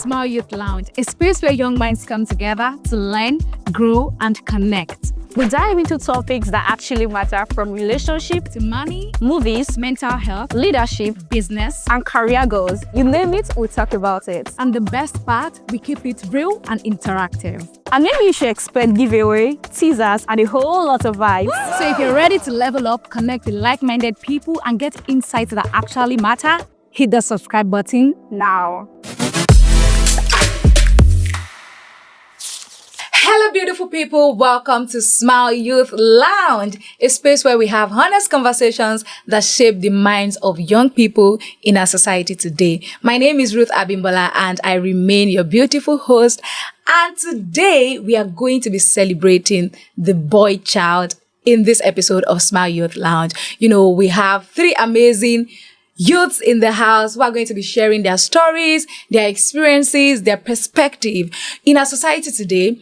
S.M.I.L.E Youth Lounge, a space where young minds come together to learn, grow, and connect. We dive into topics that actually matter, from relationship to money, movies, mental health, leadership, business, and career goals. You name it, we talk about it. And the best part, we keep it real and interactive. And maybe you should expect giveaway, teasers, and a whole lot of vibes. So if you're ready to level up, connect with like-minded people, and get insights that actually matter, hit the subscribe button now. Hello, beautiful people. Welcome to S.M.I.L.E Youth Lounge, a space where we have honest conversations that shape the minds of young people in our society today. My name is Ruth Abimbola, and I remain your beautiful host. And today we are going to be celebrating the boy child in this episode of S.M.I.L.E Youth Lounge. You know, we have three amazing youths in the house who are going to be sharing their stories, their experiences, their perspective. In our society today,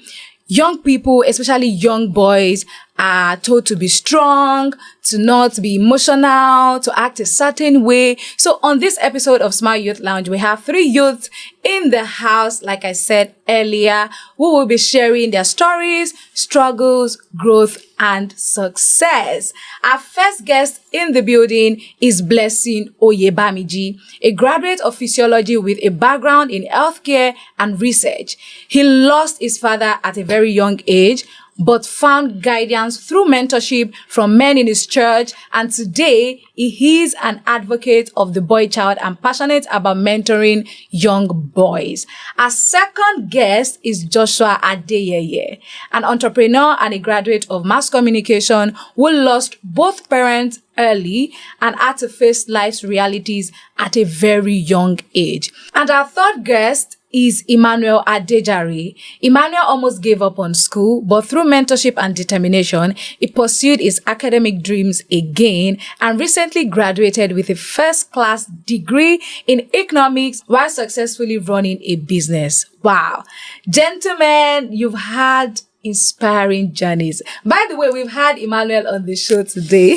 young people, especially young boys, are told to be strong, to not be emotional, to act a certain way. So on this episode of S.M.I.L.E Youth Lounge, we have three youths in the house, like I said earlier, who will be sharing their stories, struggles, growth, and success. Our first guest in the building is Blessing Oyebamiji, a graduate of physiology with a background in healthcare and research. He lost his father at a very young age, but found guidance through mentorship from men in his church. And today, he is an advocate of the boy child and passionate about mentoring young boys. Our second guest is Joshua Adeyeye, an entrepreneur and a graduate of mass communication who lost both parents early and had to face life's realities at a very young age. And our third guest is Emmanuel Adejare. Emmanuel almost gave up on school, but through mentorship and determination, he pursued his academic dreams again and recently graduated with a first-class degree in economics while successfully running a business. Wow. Gentlemen, you've had inspiring journeys. By the way, we've had Emmanuel on the show today.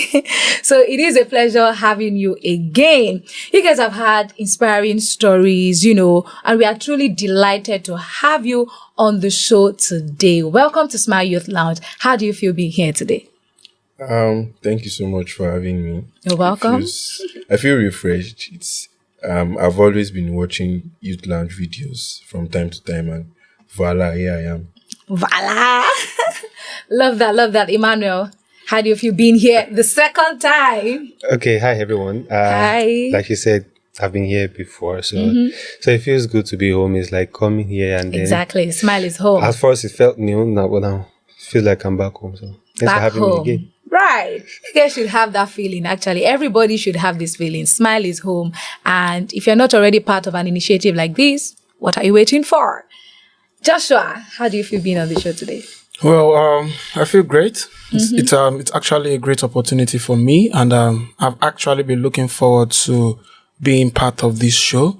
So it is a pleasure having you again. You guys have had inspiring stories, and we are truly delighted to have you on the show today. Welcome to S.M.I.L.E Youth Lounge. How do you feel being here today? Thank you so much for having me. You're welcome. I feel refreshed. I've always been watching Youth Lounge videos from time to time, and voila, here I am. Voila! Love that. Emmanuel, how do you feel being here the second time? Okay, hi everyone. Hi. Like you said, I've been here before, so it feels good to be home. It's like coming here and then exactly. S.M.I.L.E is home. At first, it felt new, but now it feels like I'm back home. So thanks for having me again. Right. You guys should have that feeling, actually. Everybody should have this feeling. S.M.I.L.E is home. And if you're not already part of an initiative like this, what are you waiting for? Joshua, how do you feel being on the show today? Well, I feel great. It's actually a great opportunity for me, and I've actually been looking forward to being part of this show.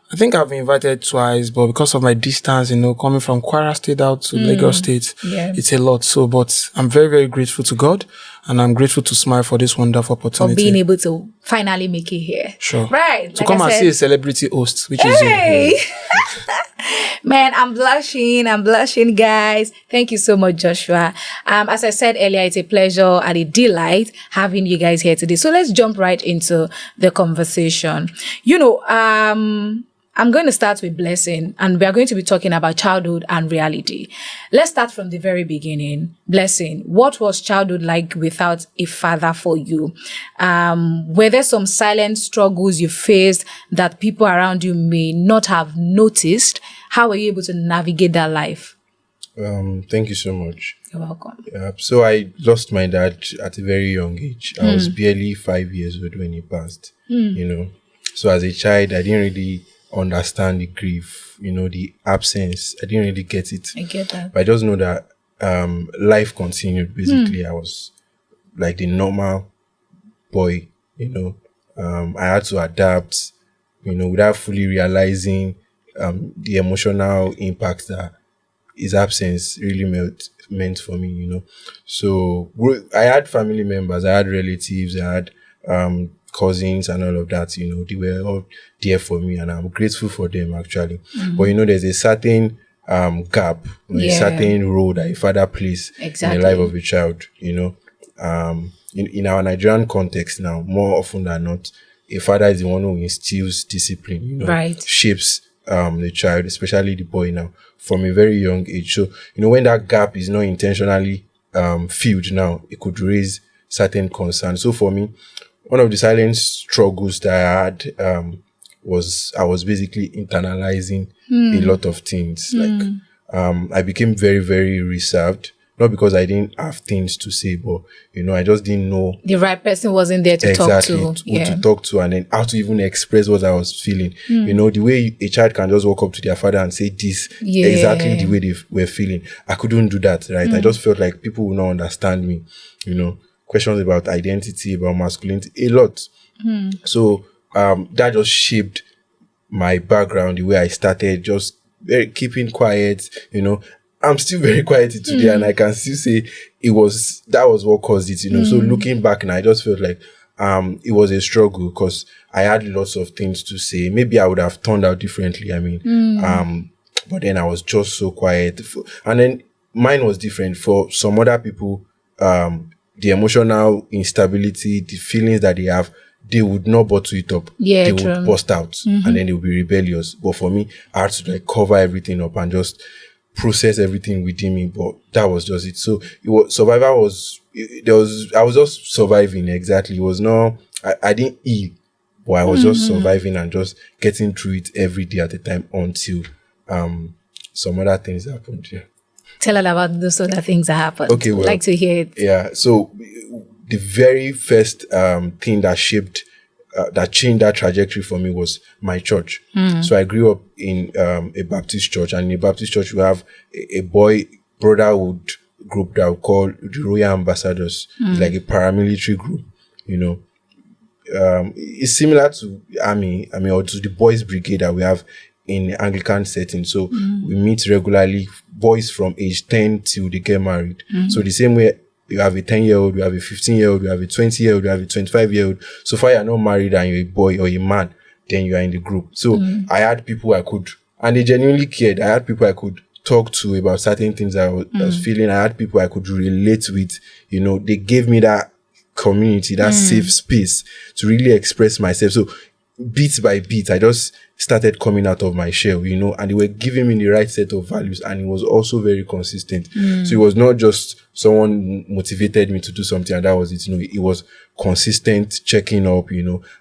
I think I've been invited twice, but because of my distance, coming from Kwara State out to Lagos State, it's a lot. So, but I'm very, very grateful to God, and I'm grateful to S.M.I.L.E for this wonderful opportunity. For being able to finally make it here. Sure. Right. To come and see a celebrity host, which is you. Man, I'm blushing, guys. Thank you so much, Joshua. As I said earlier, it's a pleasure and a delight having you guys here today. So let's jump right into the conversation. I'm going to start with Blessing, and we are going to be talking about childhood and reality. Let's start from the very beginning. Blessing, what was childhood like without a father for you? Were there some silent struggles you faced that people around you may not have noticed? How were you able to navigate that life? Thank you so much. You're welcome. So I lost my dad at a very young age. I was barely 5 years old when he passed, So as a child, I didn't really understand the grief, the absence. I didn't really get it. I get that. But I just know that life continued. Basically, I was like the normal boy, I had to adapt, without fully realizing the emotional impact that his absence really meant for me, So I had family members, I had relatives, I had cousins and all of that, they were all there for me, and I'm grateful for them actually. But there's a certain gap, a certain role that a father plays in the life of a child. In our Nigerian context now, more often than not, a father is the one who instills discipline, shapes the child, especially the boy now, from a very young age. So, when that gap is not intentionally filled now, it could raise certain concerns. So for me, one of the silent struggles that I had was I was basically internalizing a lot of things. Like I became very, very reserved. Not because I didn't have things to say, but I just didn't know the right person wasn't there to talk to. Who to talk to, and then how to even express what I was feeling. The way a child can just walk up to their father and say this exactly the way they were feeling. I couldn't do that, right? I just felt like people would not understand me. Questions about identity, about masculinity, a lot. So that just shaped my background, the way I started, just keeping quiet. I'm still very quiet today, and I can still say that was what caused it. So looking back now, I just felt like it was a struggle because I had lots of things to say. Maybe I would have turned out differently. But then I was just so quiet, and then mine was different. For some other people, the emotional instability, the feelings that they have, they would not bottle it up. They would burst out, and then they would be rebellious. But for me, I had to cover everything up and just process everything within me. But that was just it. So I was just surviving. Exactly. It was not, I didn't heal, but I was just surviving and just getting through it every day at a time until some other things happened. Yeah. Tell us about those other things that happened. Okay, well, I'd like to hear it. Yeah. So the very first thing that shaped, that changed that trajectory for me was my church. So I grew up in a Baptist church, and in a Baptist church we have a boy brotherhood group that we call the Royal Ambassadors. It's like a paramilitary group, it's similar to army, or to the boys brigade that we have in the Anglican setting. So we meet regularly, boys from age 10 till they get married. So the same way you have a 10-year-old, you have a 15-year-old, you have a 20-year-old, you have a 25-year-old. So far you're not married and you're a boy or a man, then you are in the group. So I had people I could, and they genuinely cared. I had people I could talk to about certain things I was feeling. I had people I could relate with. They gave me that community, that safe space to really express myself. So bit by bit, I just started coming out of my shell, and they were giving me the right set of values, and it was also very consistent. So it was not just someone motivated me to do something and that was it. It was consistent checking up,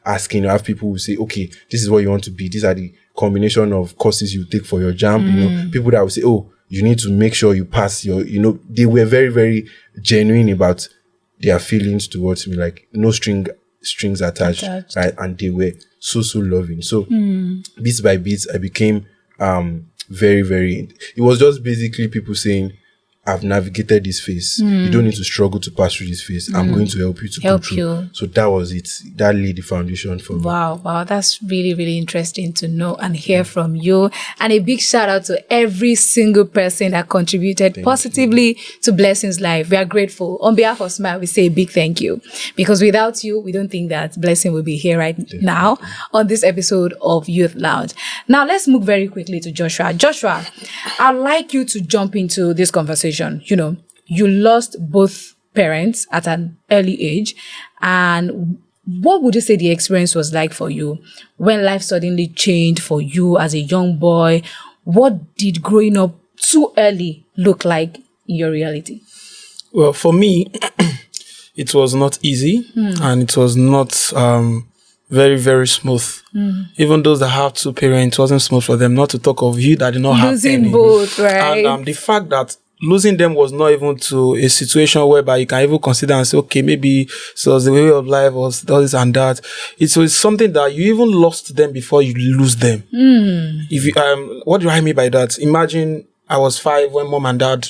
asking. I have people who say, okay, this is what you want to be. These are the combination of courses you take for your JAMB. People that will say, oh, you need to make sure you pass your, they were very, very genuine about their feelings towards me, like no strings attached. Right? And they were so loving. So bit by bit, I became very, very, it was just basically people saying, I've navigated this phase. You don't need to struggle to pass through this phase. I'm going to help you to go through. So that was it. That laid the foundation for me. Wow. That's really, really interesting to know and hear from you. And a big shout out to every single person that contributed positively to Blessing's life. We are grateful. On behalf of S.M.I.L E, we say a big thank you. Because without you, we don't think that Blessing will be here right now on this episode of Youth Lounge. Now, let's move very quickly to Joshua. Joshua, I'd like you to jump into this conversation. You lost both parents at an early age. And what would you say the experience was like for you when life suddenly changed for you as a young boy? What did growing up too early look like in your reality? Well, for me, it was not easy and it was not very, very smooth. Even those that have two parents, it wasn't smooth for them, not to talk of you that did not have any. Losing both, right? And the fact that losing them was not even to a situation whereby you can even consider and say, okay, maybe so the way of life was this and that. It was something that you even lost them before you lose them. If you, what do I mean by that? Imagine I was 5 when mom and dad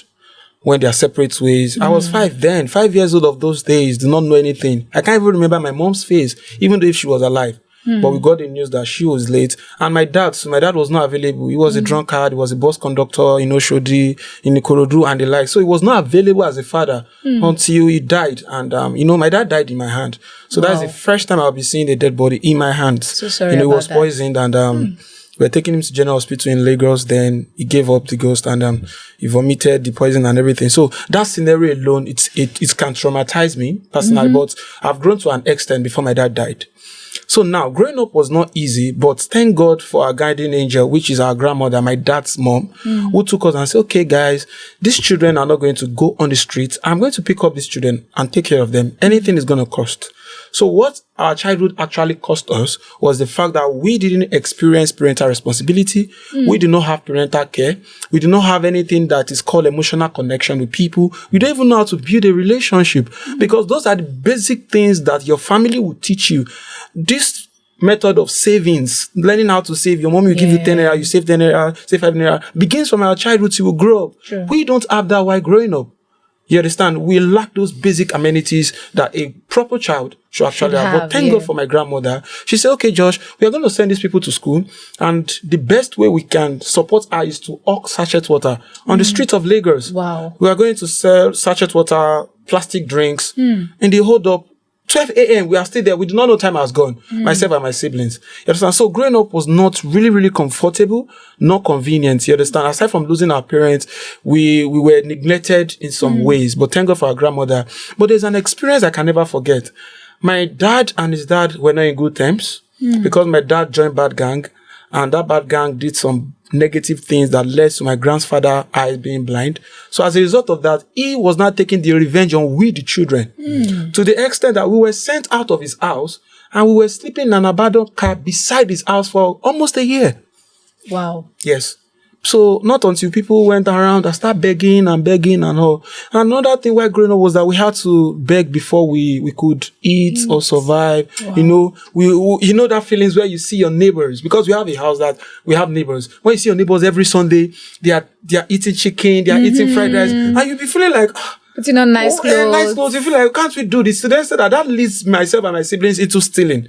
went their separate ways. I was 5 then, 5 years old of those days, do not know anything. I can't even remember my mom's face, even though if she was alive. But we got the news that she was late. And my dad was not available. He was a drunkard. He was a bus conductor in Oshodi, in Ikorodu and the like. So he was not available as a father until he died. And, my dad died in my hand. So that's the first time I'll be seeing a dead body in my hand. So sorry he about was poisoned and, we were taking him to General Hospital in Lagos. Then he gave up the ghost and he vomited the poison and everything. So that scenario alone, it can traumatize me personally. But I've grown to an extent before my dad died. So now, growing up was not easy, but thank God for our guardian angel, which is our grandmother, my dad's mom, who took us and said, okay, guys, these children are not going to go on the streets. I'm going to pick up these children and take care of them. Anything is going to cost. So what our childhood actually cost us was the fact that we didn't experience parental responsibility. We did not have parental care. We do not have anything that is called emotional connection with people. We don't even know how to build a relationship because those are the basic things that your family will teach you. This method of savings, learning how to save, your mom will give you 10 naira, you save 10 naira, save 5 naira, begins from our childhood till we grow up. Sure. We don't have that while growing up. You understand? We lack those basic amenities that a proper child should actually have. But thank God for my grandmother. She said, okay, Josh, we are going to send these people to school. And the best way we can support her is to hawk sachet water on the streets of Lagos. Wow. We are going to sell sachet water, plastic drinks, and they hold up 12 a.m. We are still there. We do not know time has gone. Myself and my siblings. You understand? So growing up was not really, really comfortable, not convenient. You understand? Aside from losing our parents, we were neglected in some ways. But thank God for our grandmother. But there's an experience I can never forget. My dad and his dad were not in good terms because my dad joined bad gang, and that bad gang did some negative things that led to my grandfather's eyes being blind. So as a result of that, he was not taking the revenge on we, the children, to the extent that we were sent out of his house and we were sleeping in an abandoned car beside his house for almost a year. Wow. Yes. So not until people went around and started begging and all. Another thing while growing up was that we had to beg before we could eat or survive. Wow. You know that feelings where you see your neighbors, because we have a house that we have neighbors. When you see your neighbors every Sunday, they are eating chicken, they are eating fried rice, and you'll be feeling like, putting on nice clothes. Nice clothes. You feel like, can't we do this? So they said that leads myself and my siblings into stealing.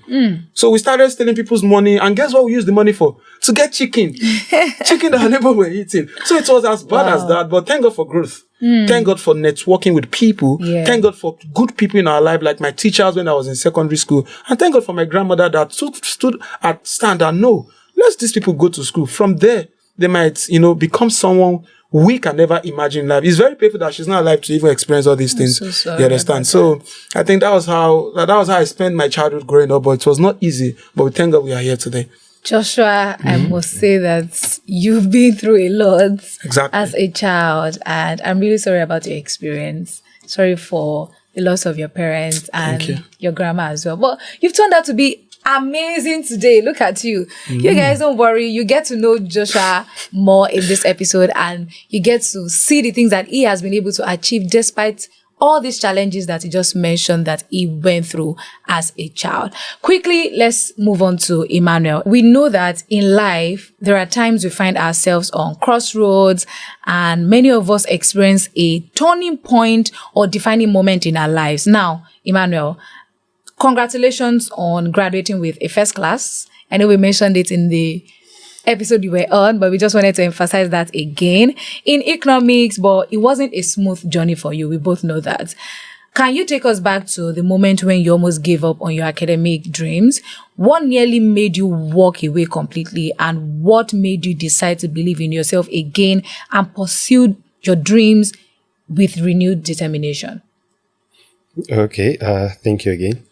So we started stealing people's money. And guess what we used the money for? To get chicken. Chicken that our neighbors were eating. So it was as bad as that. But thank God for growth. Thank God for networking with people. Yeah. Thank God for good people in our life, like my teachers when I was in secondary school. And thank God for my grandmother that stood at stand and no, let these people go to school. From there, they might, become someone we can never imagine in life. It's very painful that she's not alive to even experience all these things. So sorry. You understand? So I think that was how I spent my childhood growing up, but it was not easy. But we thank God we are here today. Joshua, I must say that you've been through a lot as a child, and I'm really sorry about your experience. Sorry for the loss of your parents and your grandma as well. But you've turned out to be amazing today. Look at you. You guys don't worry. You get to know Joshua more in this episode, and you get to see the things that he has been able to achieve despite all these challenges that he just mentioned that he went through as a child. Quickly, let's move on to Emmanuel. We know that in life, there are times we find ourselves on crossroads, and many of us experience a turning point or defining moment in our lives. Now, Emmanuel, congratulations on graduating with a first class. I know we mentioned it in the episode you were on, but we just wanted to emphasize that again. In economics, but it wasn't a smooth journey for you. We both know that. Can you take us back to the moment when you almost gave up on your academic dreams? What nearly made you walk away completely, and what made you decide to believe in yourself again and pursue your dreams with renewed determination? Okay, thank you again.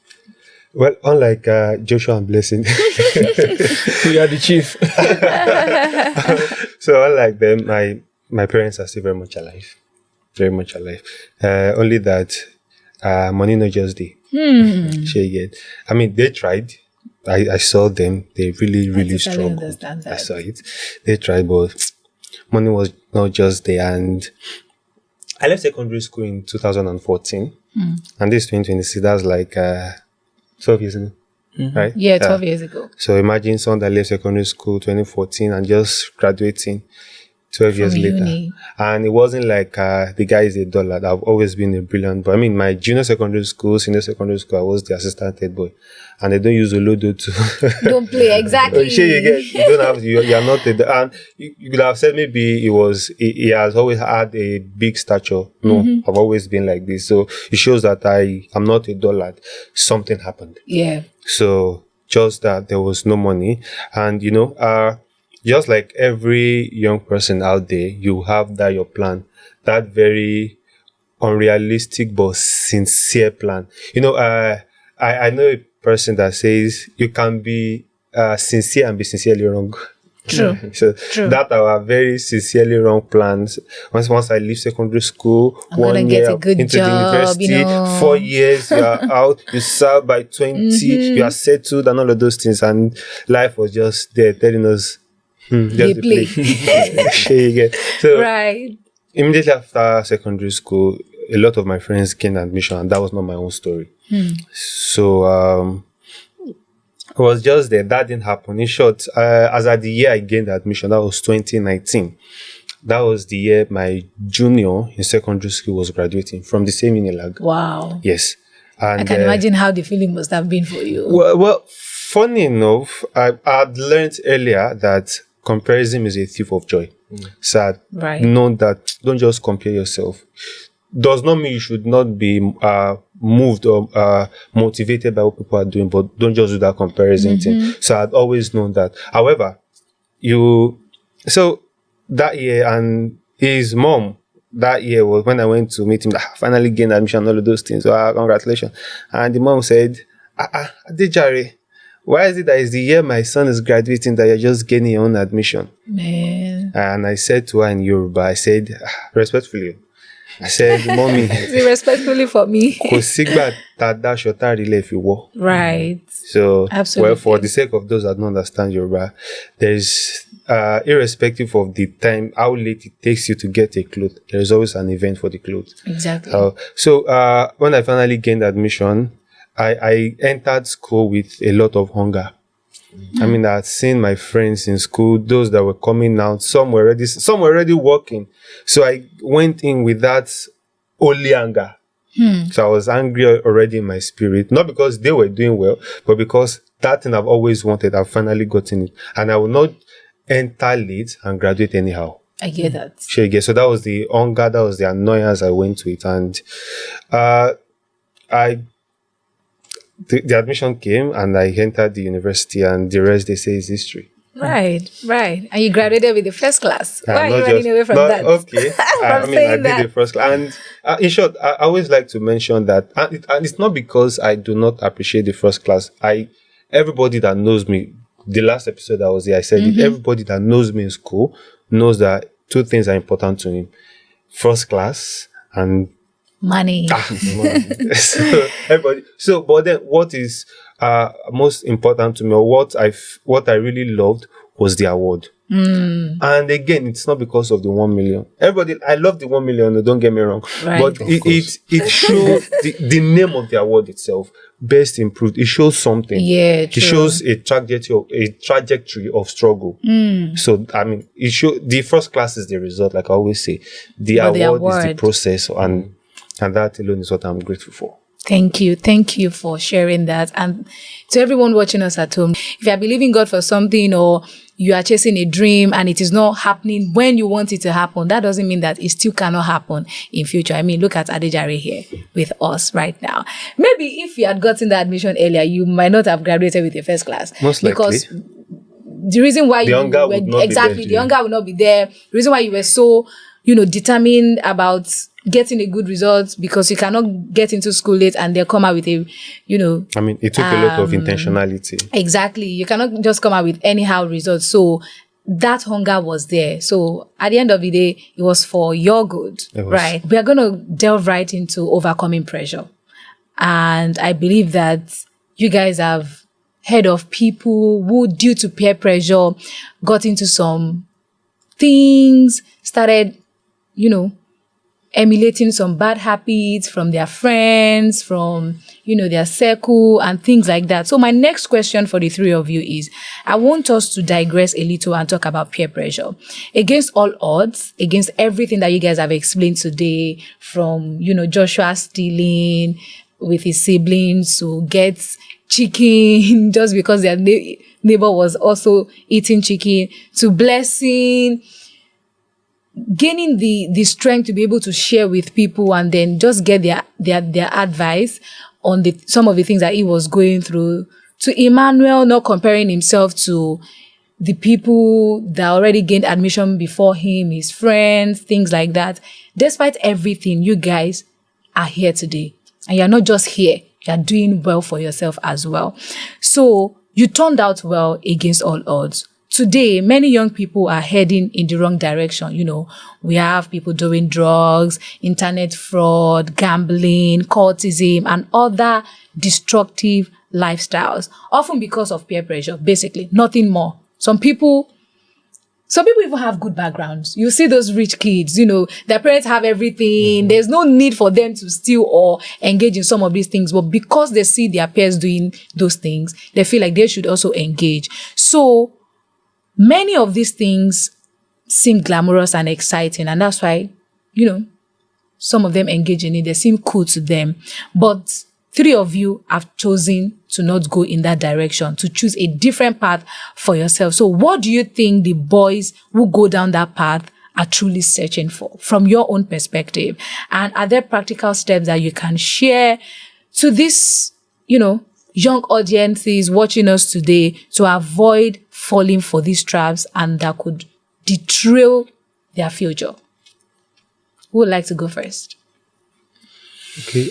Well, unlike Joshua and Blessing, We are the chief. so unlike them, my parents are still very much alive. Very much alive. Only that money not just the share. I mean, they tried. I saw them. They really struggled. I saw it. They tried, but money was not just there. And I left secondary school in 2014. And this 2026, that's like 12 years ago. Right? Yeah, 12 years ago. So imagine someone that left secondary school 2014 and just graduating. 12 years From later. uni. And it wasn't like the guy is a dullard. I've always been a brilliant boy. I mean, my junior secondary school, senior secondary school, I was the assistant head boy. And they don't use Olodo to... Don't play, exactly. Sure, you don't have, you are not and you could have said maybe he has always had a big stature. No, I've always been like this. So it shows that I'm not a dullard. Something happened. Yeah. So just that there was no money. And just like every young person out there, you have that your plan, that very unrealistic but sincere plan. I know a person that says you can be sincere and be sincerely wrong. True. So True. that are very sincerely wrong plans. Once I leave secondary school, I'm gonna get a good into job, the university, 4 years, you are out, you serve by 20, you are settled and all of those things. And life was just there telling us, They just play. So Right. immediately after secondary school, a lot of my friends gained admission, and that was not my own story. So I was just there. That didn't happen. In short, as at the year I gained admission, that was 2019. That was the year my junior in secondary school was graduating from the same Unilag. Wow. Yes. And I can imagine how the feeling must have been for you. well, funny enough, I'd learned earlier that comparison is a thief of joy. So Right. know that don't just compare yourself. Does not mean you should not be moved or motivated by what people are doing, but don't just do that comparison thing. So I'd always known that. However, so that year, and his mom that year was when I went to meet him, finally gained admission, all of those things. So congratulations. And the mom said, Adejare, why is it that it's the year my son is graduating that you're just gaining your own admission? Man. And I said to her in Yoruba, I said, respectfully, I said, Mommy, Say respectfully for me. kò sígbà tá a dáṣọ tá a rí ilẹ̀ fi wọ̀. Right. So, Absolutely. well, for the sake of those that don't understand Yoruba, there's, irrespective of the time, how late it takes you to get a cloth, there is always an event for the clothes. Exactly. So, when I finally gained admission, I entered school with a lot of hunger. I mean, I had seen my friends in school, those that were coming out, some were already working. So I went in with that only anger. So I was angry already in my spirit, not because they were doing well, but because that thing I've always wanted, I've finally gotten it. And I will not enter late and graduate anyhow. I get that. So that was the hunger, that was the annoyance I went with. And the admission came and I entered the university, and the rest they say is history. Right. And you graduated with the first class. Why are you Not running away from that? Okay. I saying did the first class. And in short, I always like to mention that, and it's not because I do not appreciate the first class. Everybody that knows me, the last episode I was here, I said it, everybody that knows me in school knows that two things are important to me: first class and Money. so everybody. So, but then, what is most important to me, or what I really loved, was the award. And again, it's not because of the 1 million. Everybody, I love the 1 million. Don't get me wrong, Right. but it shows the name of the award itself. Best improved. It shows something. Yeah, It true. shows a trajectory of struggle. So I mean, it show the first class is the result. Like I always say, the But the award is the award. process, and that alone is what I'm grateful for. Thank you for sharing that. And to everyone watching us at home, if you are believing God for something, or you are chasing a dream and it is not happening when you want it to happen, that doesn't mean that it still cannot happen in future. I mean, look at Adejare here with us right now. Maybe if you had gotten the admission earlier, you might not have graduated with the first class. Most likely. Because the reason why The hunger would not be there. the hunger will not be there. The reason why you were so, determined about getting a good result, because you cannot get into school late and they come out with a, I mean, it took a lot of intentionality. Exactly. You cannot just come out with anyhow results. So that hunger was there. So at the end of the day, it was for your good, It was. right? We are going to delve right into overcoming pressure. And I believe that you guys have heard of people who, due to peer pressure, got into some things, started, emulating some bad habits from their friends, from, their circle and things like that. So my next question for the three of you is, I want us to digress a little and talk about peer pressure. Against all odds, against everything that you guys have explained today, from, Joshua stealing with his siblings to get chicken just because their neighbor was also eating chicken, to Blessing gaining the strength to be able to share with people and then just get their advice on some of the things that he was going through, to Emmanuel not comparing himself to the people that already gained admission before him, his friends, things like that. Despite everything, you guys are here today. And you're not just here, you're doing well for yourself as well. So you turned out well against all odds. Today, many young people are heading in the wrong direction. We have people doing drugs, internet fraud, gambling, cultism, and other destructive lifestyles, often because of peer pressure, basically, nothing more. Some people even have good backgrounds. You see those rich kids, their parents have everything. There's no need for them to steal or engage in some of these things. But because they see their peers doing those things, they feel like they should also engage. So many of these things seem glamorous and exciting. And that's why, some of them engage in it. They seem cool to them. But three of you have chosen to not go in that direction, to choose a different path for yourself. So what do you think the boys who go down that path are truly searching for from your own perspective? And are there practical steps that you can share to this, young audiences watching us today to avoid falling for these traps and that could derail their future? Who would like to go first? Okay.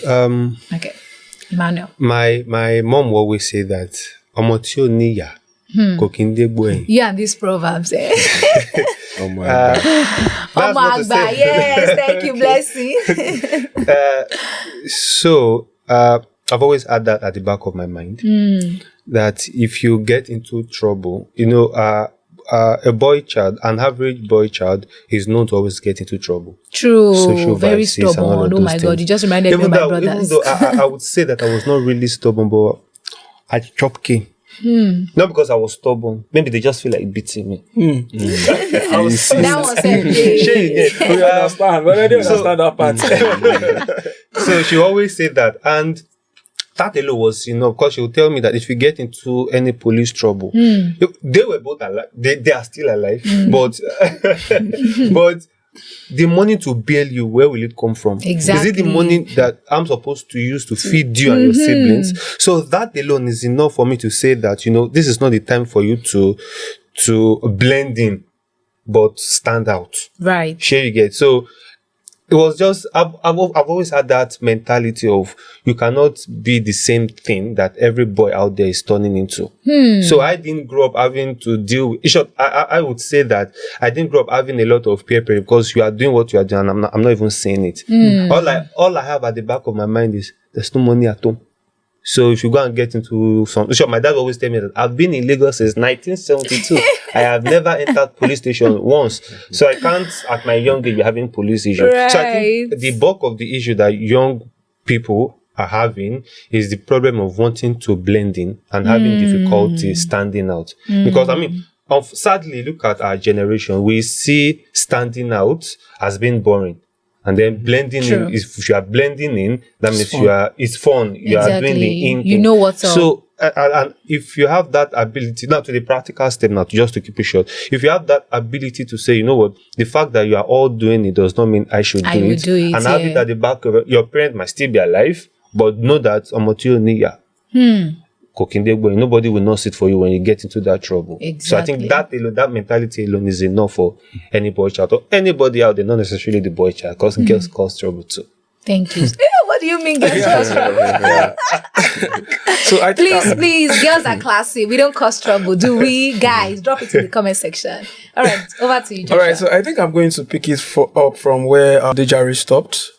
Okay. Emmanuel. My mom always say that Omotio niya kokinde boy. Yeah, and these proverbs. Oh my God. That's not to say. Yes, thank you, Blessing. So I've always had that at the back of my mind, that if you get into trouble, a boy child, an average boy child, is known to always get into trouble. True. Social Very vices and all stubborn. of Oh my those God, things. you just reminded me of my brothers. Even though I would say that I was not really stubborn, but I chop cane. Not because I was stubborn. Maybe they just feel like beating me. That was We understand. We already understand that part. So she always said that. And that alone was, because she would tell me that if you get into any police trouble, they were both alive. They are still alive. But but the money to bail you, where will it come from? Exactly. Is it the money that I'm supposed to use to feed you and your siblings? So that alone is enough for me to say that, this is not the time for you to blend in, but stand out. Right. Share you get. So it was just, I've always had that mentality of you cannot be the same thing that every boy out there is turning into. So I didn't grow up having to deal with, in short, I would say that I didn't grow up having a lot of peer pressure because you are doing what you are doing and I'm not even saying it. All I have at the back of my mind is there's no money at home. So if you go and get into sure, my dad always tell me that I've been in Lagos since 1972. I have never entered police station once. So I can't, at my young age, be having police issues. Right. So I think the bulk of the issue that young people are having is the problem of wanting to blend in and having difficulty standing out. Because, sadly, look at our generation. We see standing out as being boring. And then blending in, if you are blending in, that means it's fun. You are doing the in thing. You know what's up. So, and if you have that ability, now to the practical step now, just to keep it short, if you have that ability to say, you know what, the fact that you are all doing it does not mean I should do it. And have it at the back of your parent might still be alive, but know that Omotio Niya. Nobody will not sit for you when you get into that trouble. Exactly. So I think that mentality alone is enough for any boy child or anybody out there, not necessarily the boy child, because girls cause trouble too. Thank you. What do you mean girls cause trouble? So Please, girls are classy. We don't cause trouble, do we? Guys, drop it in the comment section. All right, over to you, Joshua. All right, so I think I'm going to pick it up from where Dejari stopped.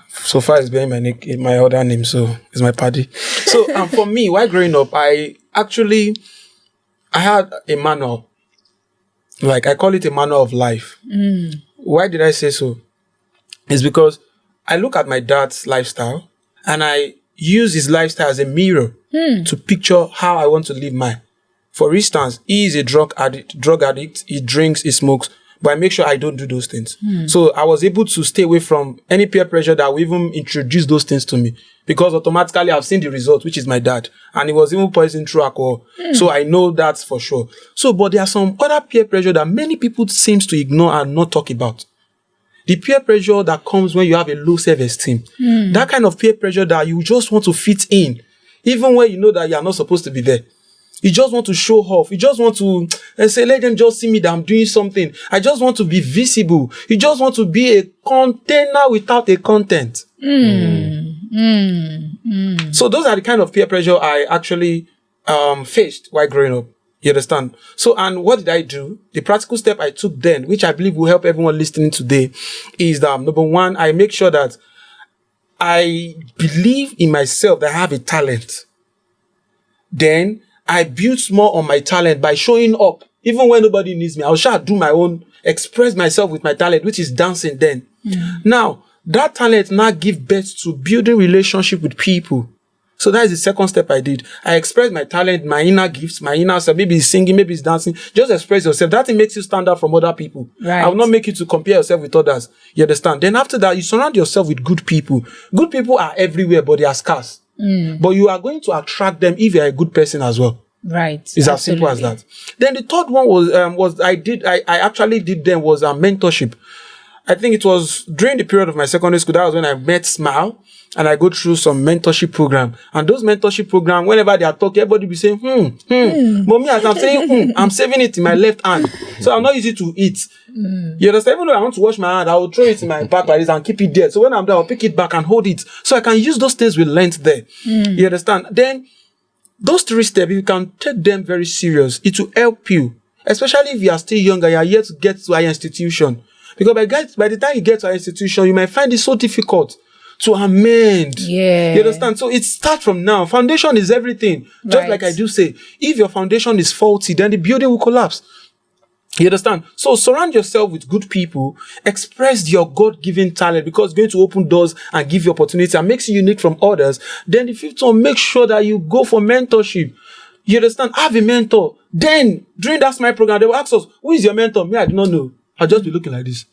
So far, it's being my other name, so it's my paddy. So for me, while growing up, I had a manual. Like, I call it a manual of life. Why did I say so? is because I look at my dad's lifestyle and I use his lifestyle as a mirror to picture how I want to live mine. For instance, he is a drug addict, he drinks, he smokes, but I make sure I don't do those things. So I was able to stay away from any peer pressure that will even introduce those things to me, because automatically I've seen the result, which is my dad, and he was even poisoned through alcohol. So I know that's for sure. So, but there are some other peer pressure that many people seems to ignore and not talk about. The peer pressure that comes when you have a low self-esteem. That kind of peer pressure that you just want to fit in, even when you know that you are not supposed to be there. You just want to show off. You just want to say, let them just see me that I'm doing something. I just want to be visible. You just want to be a container without a content. So those are the kind of peer pressure I actually faced while growing up. You understand? So, and what did I do? The practical step I took then, which I believe will help everyone listening today, is that number one, I make sure that I believe in myself that I have a talent. Then I build more on my talent by showing up. Even when nobody needs me, I'll try to do my own, express myself with my talent, which is dancing then. Now, that talent now give birth to building relationship with people. So that is the second step I did. I expressed my talent, my inner gifts, my inner self. Maybe it's singing, maybe it's dancing. Just express yourself. That thing makes you stand out from other people. Right. I will not make you to compare yourself with others. You understand? Then after that, you surround yourself with good people. Good people are everywhere, but they are scarce. But you are going to attract them if you are a good person as well. Right. It's as simple as that. Then the third one was I actually did then was a mentorship. I think it was during the period of my secondary school. That was when I met S.M.I.L.E. And I go through some mentorship program. And those mentorship program, whenever they are talking, everybody be saying, But me, as I'm saying, I'm saving it in my left hand. So I'm not easy to eat. You understand? Even though I want to wash my hand, I will throw it in my back like this and keep it there. So when I'm there, I'll pick it back and hold it. So I can use those things we learned there. You understand? Then, those 3 steps, you can take them very serious. It will help you. Especially if you are still young and you are yet to get to our institution. Because by the time you get to our institution, you might find it so difficult to amend. Yeah. You understand? So it starts from now. Foundation is everything. Just like I do say, if your foundation is faulty, then the building will collapse. You understand? So surround yourself with good people, express your God-given talent, because it's going to open doors and give you opportunity and makes you unique from others. Then the fifth one, make sure that you go for mentorship. You understand? Have a mentor. Then during that S.M.I.L.E program, they will ask us, who is your mentor? Me, I do not know. I'll just be looking like this.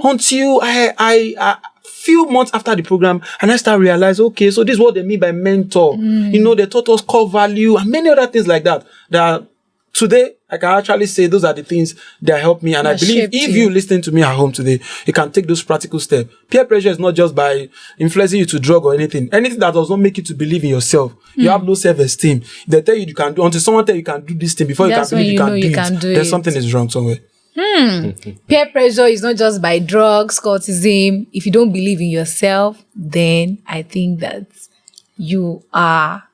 Until I few months after the program, and I start realize, okay, so this is what they mean by mentor. You know, they taught us core value and many other things like that. That today, I can actually say those are the things that help me. And I believe if you listen to me at home today, you can take those practical steps. Peer pressure is not just by influencing you to drug or anything. Anything that does not make you to believe in yourself. You have no self-esteem. They tell you can do, until someone tell you can do this thing before you can believe you can do it. Then something is wrong somewhere. Peer pressure is not just by drugs, cultism. If you don't believe in yourself, then I think that you are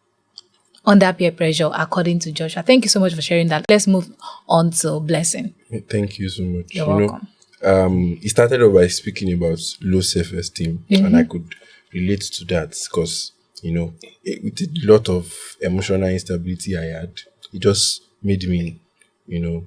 under peer pressure, according to Joshua. Thank you so much for sharing that. Let's move on to Blessing. Thank you so much. You're welcome. He started off by speaking about low self-esteem, and I could relate to that because, you know, with a lot of emotional instability I had, it just made me, you know,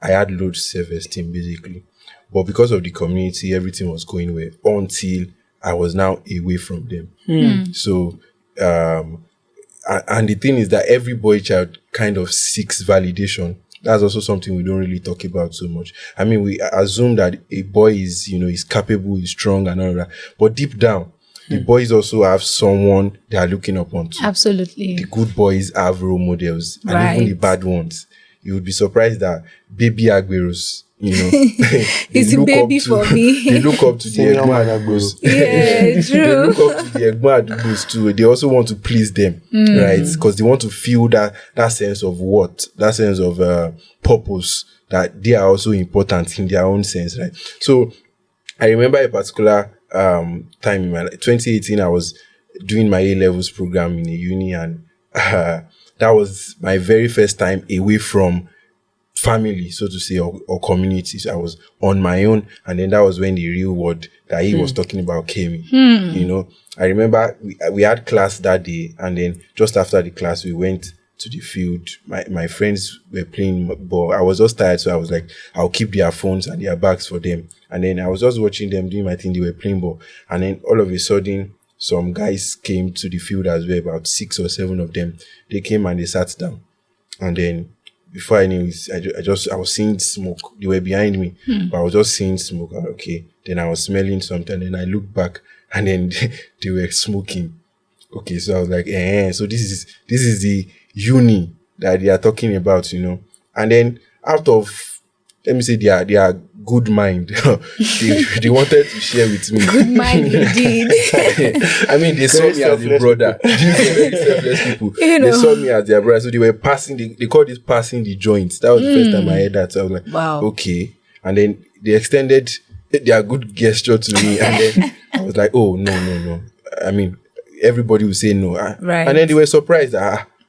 I had low self-esteem basically. But because of the community, everything was going well until I was now away from them. So, and the thing is that every boy child kind of seeks validation. That's also something we don't really talk about so much. I mean, we assume that a boy is, you know, is capable, is strong and all that. But deep down, the boys also have someone they are looking up onto. Absolutely. The good boys have role models, and even the bad ones. You would be surprised that baby Agueros, you know, it's a baby for me. They look up to the Egbon Adugbos. Yeah, true. They look up to the Egbon Adugbos too. They also want to please them, right? Because they want to feel that sense of that sense of purpose, that they are also important in their own sense, right? So I remember a particular time in my life, 2018, I was doing my A-levels program in a uni, and that was my very first time away from family, so to say, or communities. I was on my own, and then that was when the real word that he was talking about came in. You know, I remember we had class that day, and then just after the class, we went to the field. My friends were playing ball. I was just tired, so I was like, I'll keep their phones and their bags for them. And then I was just watching them doing my thing. They were playing ball. And then all of a sudden, some guys came to the field as well, about 6 or 7 of them. They came and they sat down. And then before I knew it, I was seeing smoke. They were behind me, but I was just seeing smoke. Okay. Then I was smelling something. And I looked back and then they were smoking. Okay. So I was like, so this is the uni that they are talking about, And then out of, let me say, their good mind, they wanted to share with me. Good mind indeed. I mean, they saw me as a brother. These are very selfless people. They saw me as their brother, so they were passing. They called it passing the joints. That was the first time I heard that. So I was like, wow, okay. And then they extended their good gesture to me, and then I was like, oh no. I mean, everybody would say no, right? And then they were surprised.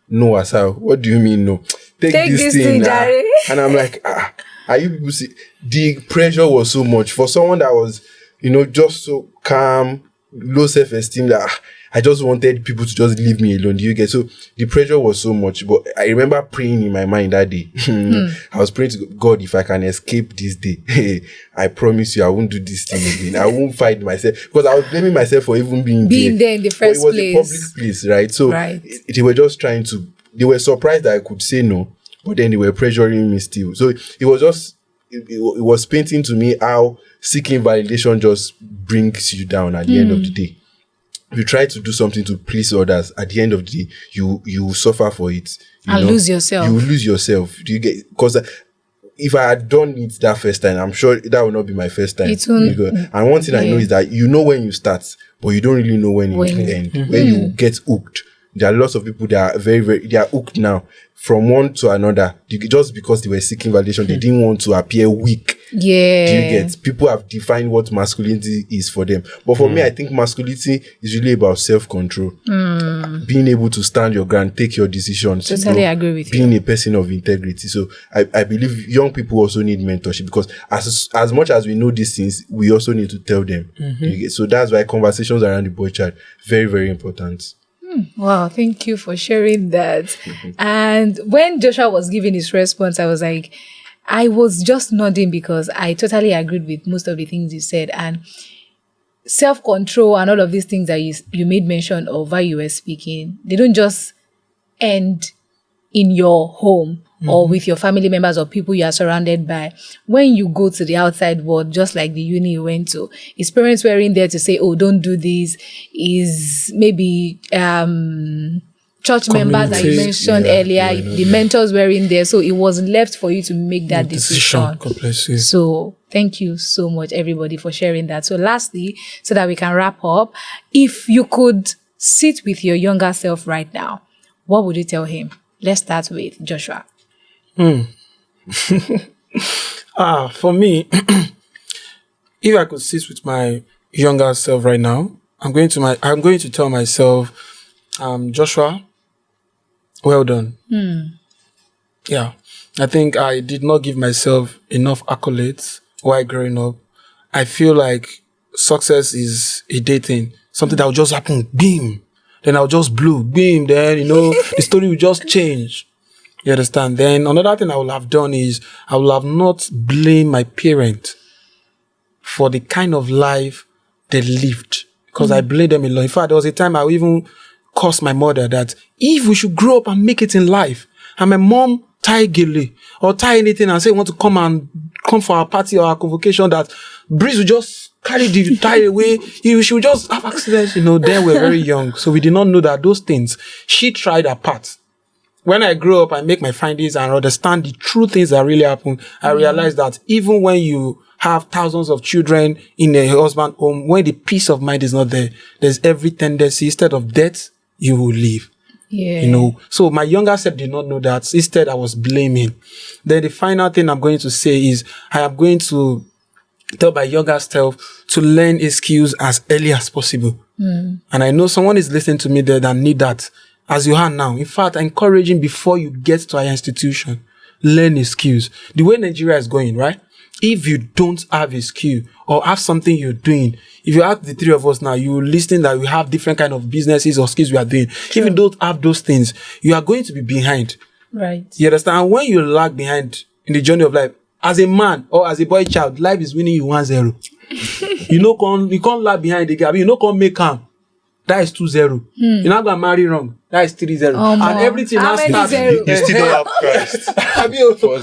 No, Asao. What do you mean no? Take this thing, and I'm like, are you people see? The pressure was so much for someone that was, just so calm, low self-esteem, that I just wanted people to just leave me alone. Do you get? So the pressure was so much, but I remember praying in my mind that day. I was praying to God, if I can escape this day, I promise you I won't do this thing again. I won't fight myself, because I was blaming myself for even being there in the first place. It was a public place, right? So they were just trying to. They were surprised that I could say no, but then they were pressuring me still. So it was just. It was painting to me how seeking validation just brings you down at the end of the day. If you try to do something to please others, at the end of the day, you suffer for it. And lose yourself. You lose yourself. Do you get? Because if I had done it that first time, I'm sure that will not be my first time. And one thing I know is that when you start, but you don't really know when you end. When you get hooked. There are lots of people that are they are hooked now from one to another. Just because they were seeking validation, they didn't want to appear weak. Yeah. Do you get? People have defined what masculinity is for them. But for me, I think masculinity is really about self-control. Being able to stand your ground, take your decisions. Totally agree with you. Being a person of integrity. So I believe young people also need mentorship, because as much as we know these things, we also need to tell them. Do you get? So that's why conversations around the boy child, very, very important. Wow, thank you for sharing that. And when Joshua was giving his response, I was just nodding, because I totally agreed with most of the things you said. And self-control and all of these things that you made mention of while you were speaking, they don't just end in your home or with your family members or people you are surrounded by. When you go to the outside world, just like the uni you went to, his parents were in there to say, oh, don't do this. Is maybe church members that you mentioned earlier, the mentors were in there. So it was left for you to make that decision. So thank you so much, everybody, for sharing that. So lastly, so that we can wrap up, if you could sit with your younger self right now, what would you tell him? Let's start with Joshua. For me, if I could sit with my younger self right now, I'm going to tell myself, Joshua, well done. Yeah. I think I did not give myself enough accolades while growing up. I feel like success is a day thing. Something that will just happen, beam. Then I'll just blow, beam. Then, the story will just change. You understand? Then another thing I would have done is I would have not blamed my parent for the kind of life they lived, because I blamed them a lot. In fact, there was a time I even cursed my mother that if we should grow up and make it in life, and my mom tie gele or tie anything and say want to come for our party or our convocation, that breeze will just carry the tie away. She would just have accidents. Then we're very young, so we did not know that those things. She tried her part. When I grow up, I make my findings and understand the true things that really happen. I realize that even when you have thousands of children in a husband home, when the peace of mind is not there, there's every tendency, instead of death, you will leave. Yeah. So my younger self did not know that. Instead, I was blaming. Then the final thing I'm going to say is I am going to tell my younger self to learn a skills as early as possible. And I know someone is listening to me there that need that. As you are now. In fact, encouraging before you get to our institution, learn the skills. The way Nigeria is going, right? if you don't have a skill or have something you're doing, if you ask the three of us now, you will listen that we have different kind of businesses or skills we are doing. If you don't have those things, you are going to be behind. Right. You understand? And when you lag behind in the journey of life, as a man or as a boy child, life is winning you 1-0. You can't lag behind the gap. You know, can't make calm. That is 2-0. You're not gonna marry wrong. That is 3-0. And everything How now many starts. zero? You still don't have Christ.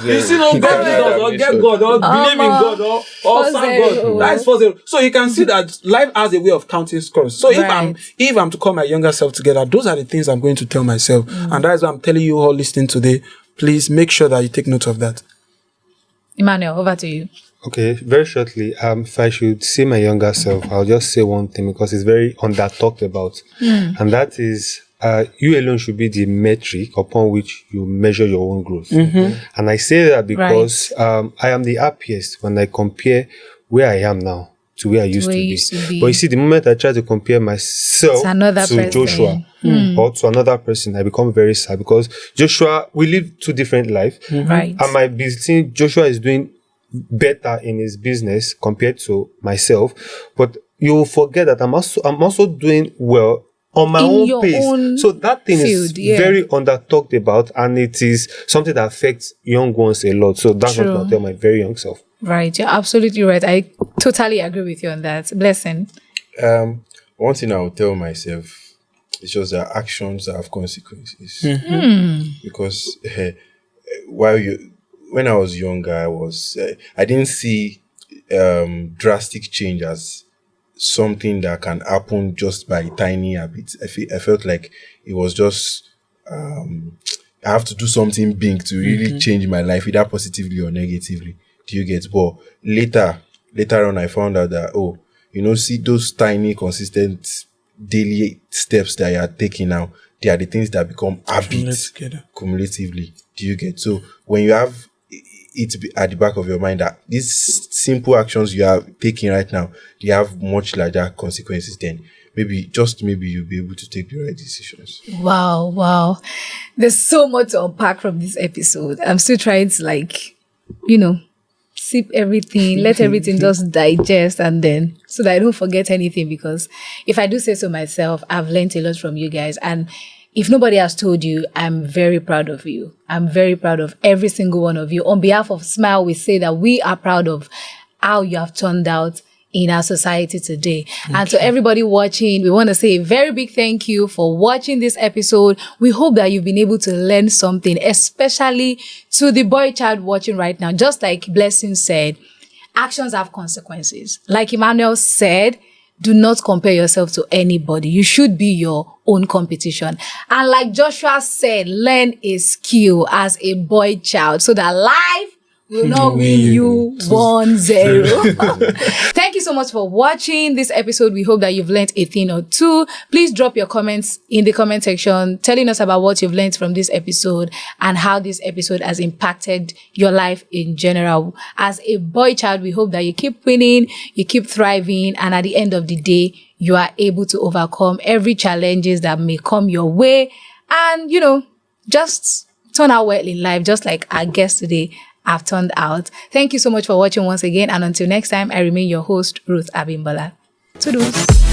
You still don't God Jesus or get God or believe in God or serve 4-0. God. That is 4-0. So you can see that life has a way of counting scores. So if I'm to call my younger self together, those are the things I'm going to tell myself. And that is why I'm telling you all listening today. Please make sure that you take note of that. Emmanuel, over to you. Okay, very shortly, if I should say my younger self, I'll just say one thing because it's very under-talked about. And that is, you alone should be the metric upon which you measure your own growth. And I say that because I am the happiest when I compare where I am now to where I used to be. But you see, the moment I try to compare myself to Joshua or to another person, I become very sad because Joshua, we live two different lives. Right. And my business, Joshua is doing better in his business compared to myself, but you will forget that I'm also doing well on my own pace. So that thing is very under talked about, and it is something that affects young ones a lot. So that's what I'll tell my very young self. Right, you're absolutely right. I totally agree with you on that. Blessing. One thing I would tell myself is just that actions have consequences. Because when I was younger, I didn't see drastic change as something that can happen just by tiny habits. I felt like it was just I have to do something big to really change my life, either positively or negatively. Do you get? But later on, I found out that see those tiny, consistent daily steps that you are taking now, they are the things that become habits cumulatively. Do you get? So when you have it at the back of your mind that these simple actions you are taking right now, they have much larger consequences, then maybe you'll be able to take the right decisions. Wow. There's so much to unpack from this episode. I'm still trying to sip everything, let everything just digest, and then so that I don't forget anything, because if I do say so myself, I've learned a lot from you guys. And if nobody has told you, I'm very proud of you. I'm very proud of every single one of you. On behalf of S.M.I.L E, we say that we are proud of how you have turned out in our society today. And to everybody watching, we want to say a very big thank you for watching this episode. We hope that you've been able to learn something, especially to the boy child watching right now. Just like Blessing said, actions have consequences. Like Emmanuel said, do not compare yourself to anybody. You should be your own competition. And like Joshua said, learn a skill as a boy child so that life will not win you 1-0. Thank you so much for watching this episode. We hope that you've learned a thing or two. Please drop your comments in the comment section telling us about what you've learned from this episode and how this episode has impacted your life in general. As a boy child, we hope that you keep winning, you keep thriving, and at the end of the day, you are able to overcome every challenges that may come your way and, just turn out well in life, just like our guest today have turned out. Thank you so much for watching once again. And until next time, I remain your host, Ruth Abimbola. Toodles.